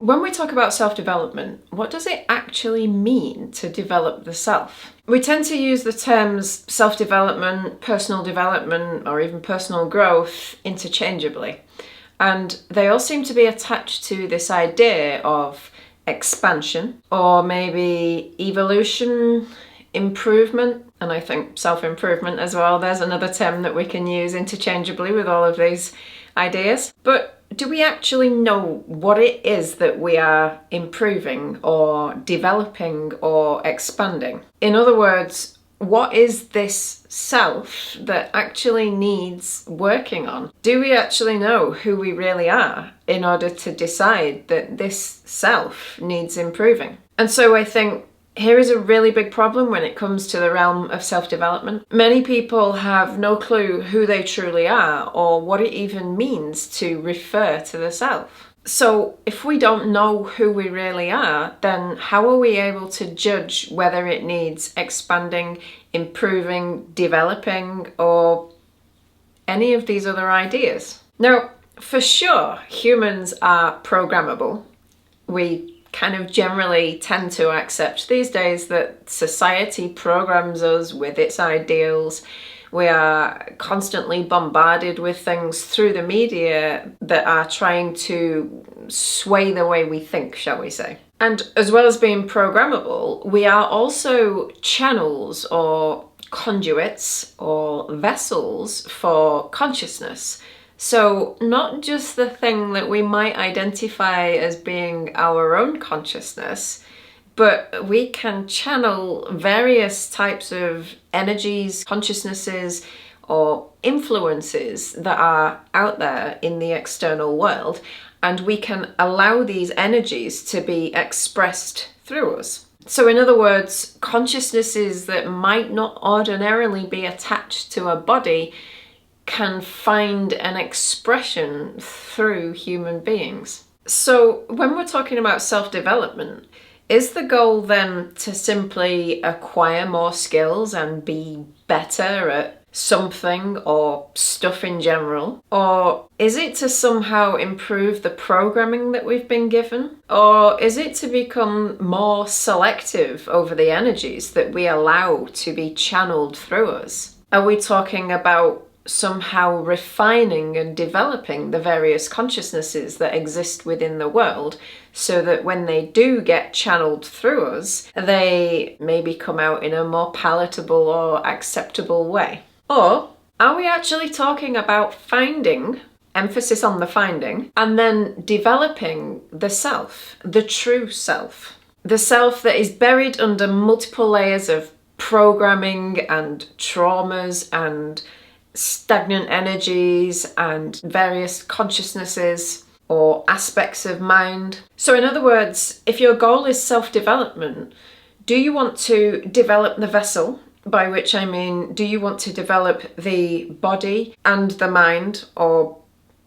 When we talk about self-development, what does it actually mean to develop the self? We tend to use the terms self-development, personal development, or even personal growth interchangeably. And they all seem to be attached to this idea of expansion, or maybe evolution, improvement, and I think self-improvement as well. There's another term that we can use interchangeably with all of these ideas. But do we actually know what it is that we are improving or developing or expanding? In other words, what is this self that actually needs working on? Do we actually know who we really are in order to decide that this self needs improving? And so I think here is a really big problem when it comes to the realm of self-development. Many people have no clue who they truly are or what it even means to refer to the self. So if we don't know who we really are, then how are we able to judge whether it needs expanding, improving, developing, or any of these other ideas? Now, for sure, humans are programmable. We kind of generally tend to accept these days that society programs us with its ideals. We are constantly bombarded with things through the media that are trying to sway the way we think, shall we say. And as well as being programmable, we are also channels or conduits or vessels for consciousness. So not just the thing that we might identify as being our own consciousness, but we can channel various types of energies, consciousnesses, or influences that are out there in the external world, and we can allow these energies to be expressed through us. So in other words, consciousnesses that might not ordinarily be attached to a body can find an expression through human beings. So when we're talking about self-development, is the goal then to simply acquire more skills and be better at something or stuff in general? Or is it to somehow improve the programming that we've been given? Or is it to become more selective over the energies that we allow to be channeled through us? Are we talking about somehow refining and developing the various consciousnesses that exist within the world so that when they do get channeled through us, they maybe come out in a more palatable or acceptable way? Or are we actually talking about finding, emphasis on the finding, and then developing the self, the true self, the self that is buried under multiple layers of programming and traumas and stagnant energies and various consciousnesses or aspects of mind? So in other words, if your goal is self-development, do you want to develop the vessel? By which I mean, do you want to develop the body and the mind, or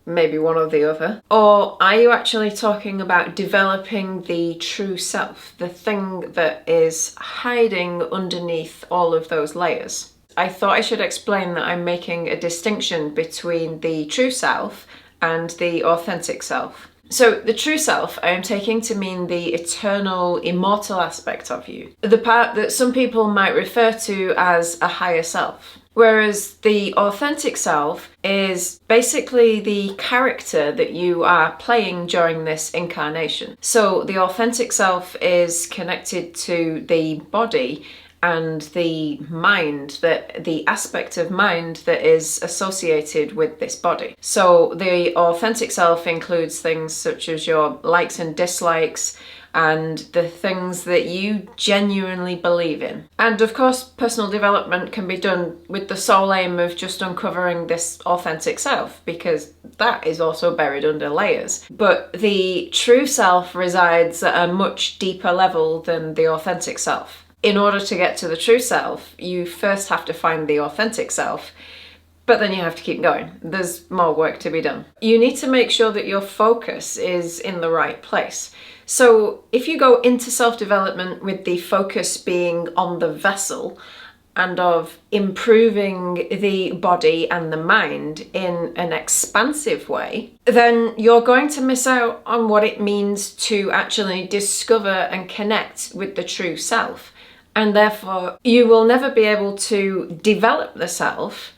maybe one or the other? Or are you actually talking about developing the true self, the thing that is hiding underneath all of those layers? I thought I should explain that I'm making a distinction between the true self and the authentic self. So the true self I am taking to mean the eternal, immortal aspect of you, the part that some people might refer to as a higher self. Whereas the authentic self is basically the character that you are playing during this incarnation. So the authentic self is connected to the body and the mind, the aspect of mind that is associated with this body. So the authentic self includes things such as your likes and dislikes and the things that you genuinely believe in. And of course, personal development can be done with the sole aim of just uncovering this authentic self, because that is also buried under layers. But the true self resides at a much deeper level than the authentic self. In order to get to the true self, you first have to find the authentic self, but then you have to keep going. There's more work to be done. You need to make sure that your focus is in the right place. So if you go into self-development with the focus being on the vessel, and of improving the body and the mind in an expansive way, then you're going to miss out on what it means to actually discover and connect with the true self. And therefore, you will never be able to develop the self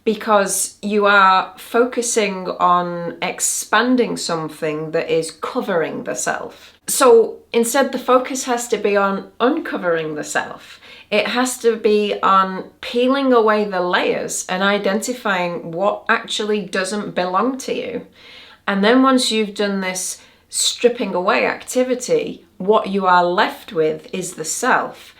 because you are focusing on expanding something that is covering the self. So instead, the focus has to be on uncovering the self. It has to be on peeling away the layers and identifying what actually doesn't belong to you. And then once you've done this stripping away activity, what you are left with is the self.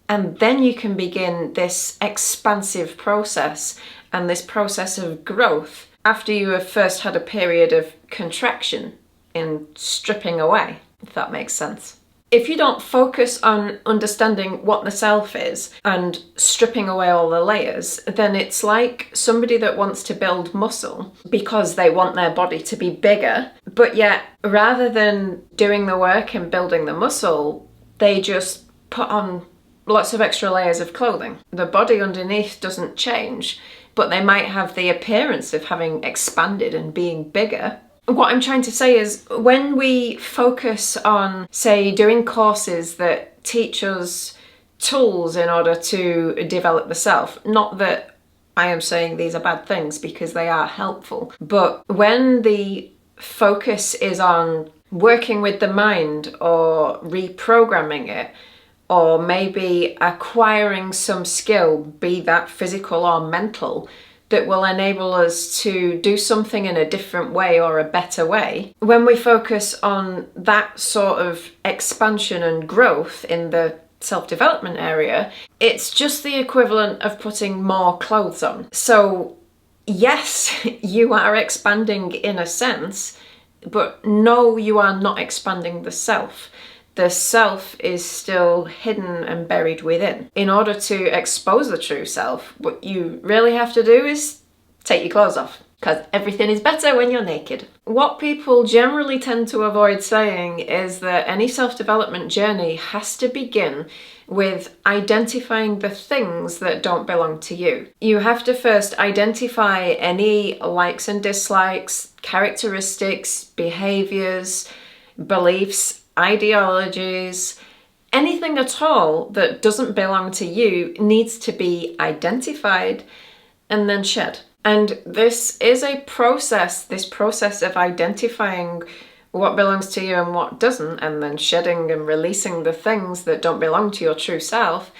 And then you can begin this expansive process and this process of growth after you have first had a period of contraction in stripping away, if that makes sense. If you don't focus on understanding what the self is and stripping away all the layers, then it's like somebody that wants to build muscle because they want their body to be bigger, but yet rather than doing the work and building the muscle, they just put on lots of extra layers of clothing. The body underneath doesn't change, but they might have the appearance of having expanded and being bigger. What I'm trying to say is when we focus on, say, doing courses that teach us tools in order to develop the self, not that I am saying these are bad things because they are helpful, but when the focus is on working with the mind or reprogramming it, or maybe acquiring some skill, be that physical or mental, that will enable us to do something in a different way or a better way. When we focus on that sort of expansion and growth in the self-development area, it's just the equivalent of putting more clothes on. So yes, you are expanding in a sense, but no, you are not expanding the self. The self is still hidden and buried within. In order to expose the true self, what you really have to do is take your clothes off, because everything is better when you're naked. What people generally tend to avoid saying is that any self-development journey has to begin with identifying the things that don't belong to you. You have to first identify any likes and dislikes, characteristics, behaviors, beliefs, ideologies, anything at all that doesn't belong to you needs to be identified and then shed. And this is a process, this process of identifying what belongs to you and what doesn't, and then shedding and releasing the things that don't belong to your true self.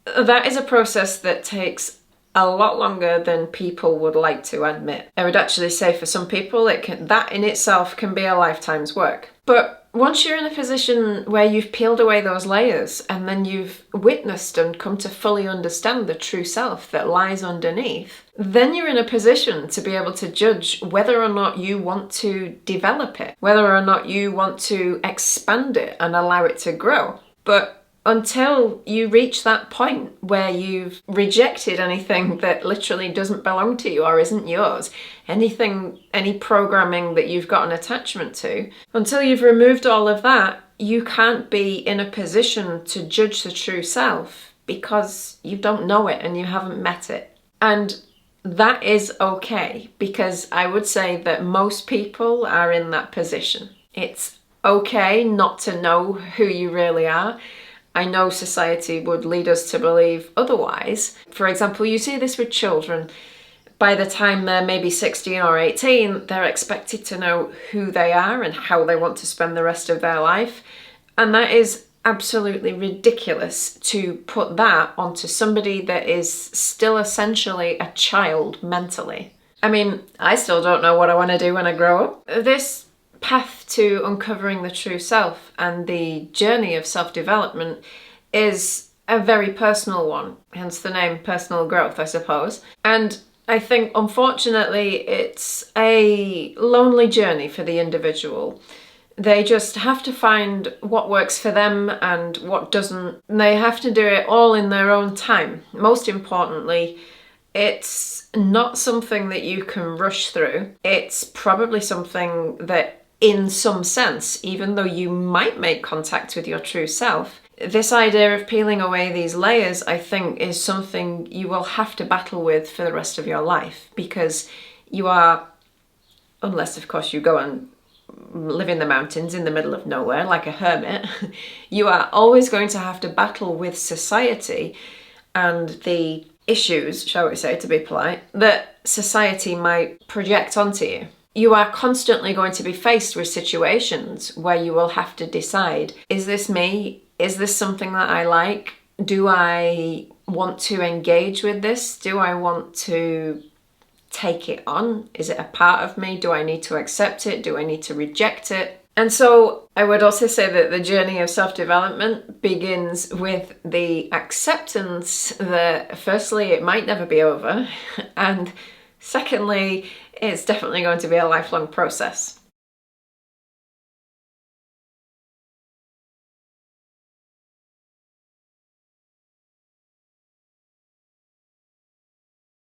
That is a process that takes a lot longer than people would like to admit. I would actually say for some people that in itself can be a lifetime's work. But once you're in a position where you've peeled away those layers and then you've witnessed and come to fully understand the true self that lies underneath, then you're in a position to be able to judge whether or not you want to develop it, whether or not you want to expand it and allow it to grow. But until you reach that point where you've rejected anything that literally doesn't belong to you or isn't yours, any programming that you've got an attachment to, until you've removed all of that, you can't be in a position to judge the true self because you don't know it and you haven't met it. And that is okay, because I would say that most people are in that position. It's okay not to know who you really are. I know society would lead us to believe otherwise. For example, you see this with children. By the time they're maybe 16 or 18, they're expected to know who they are and how they want to spend the rest of their life. And that is absolutely ridiculous to put that onto somebody that is still essentially a child mentally. I mean, I still don't know what I want to do when I grow up. This path to uncovering the true self and the journey of self-development is a very personal one, hence the name personal growth, I suppose. And I think, unfortunately, it's a lonely journey for the individual. They just have to find what works for them and what doesn't. They have to do it all in their own time. Most importantly, it's not something that you can rush through. It's probably something that in some sense, even though you might make contact with your true self. This idea of peeling away these layers, I think, is something you will have to battle with for the rest of your life, because you are, unless of course you go and live in the mountains in the middle of nowhere like a hermit, you are always going to have to battle with society and the issues, shall we say, to be polite, that society might project onto you. You are constantly going to be faced with situations where you will have to decide, is this me? Is this something that I like? Do I want to engage with this? Do I want to take it on? Is it a part of me? Do I need to accept it? Do I need to reject it? And so I would also say that the journey of self-development begins with the acceptance that firstly, it might never be over, and secondly, it's definitely going to be a lifelong process.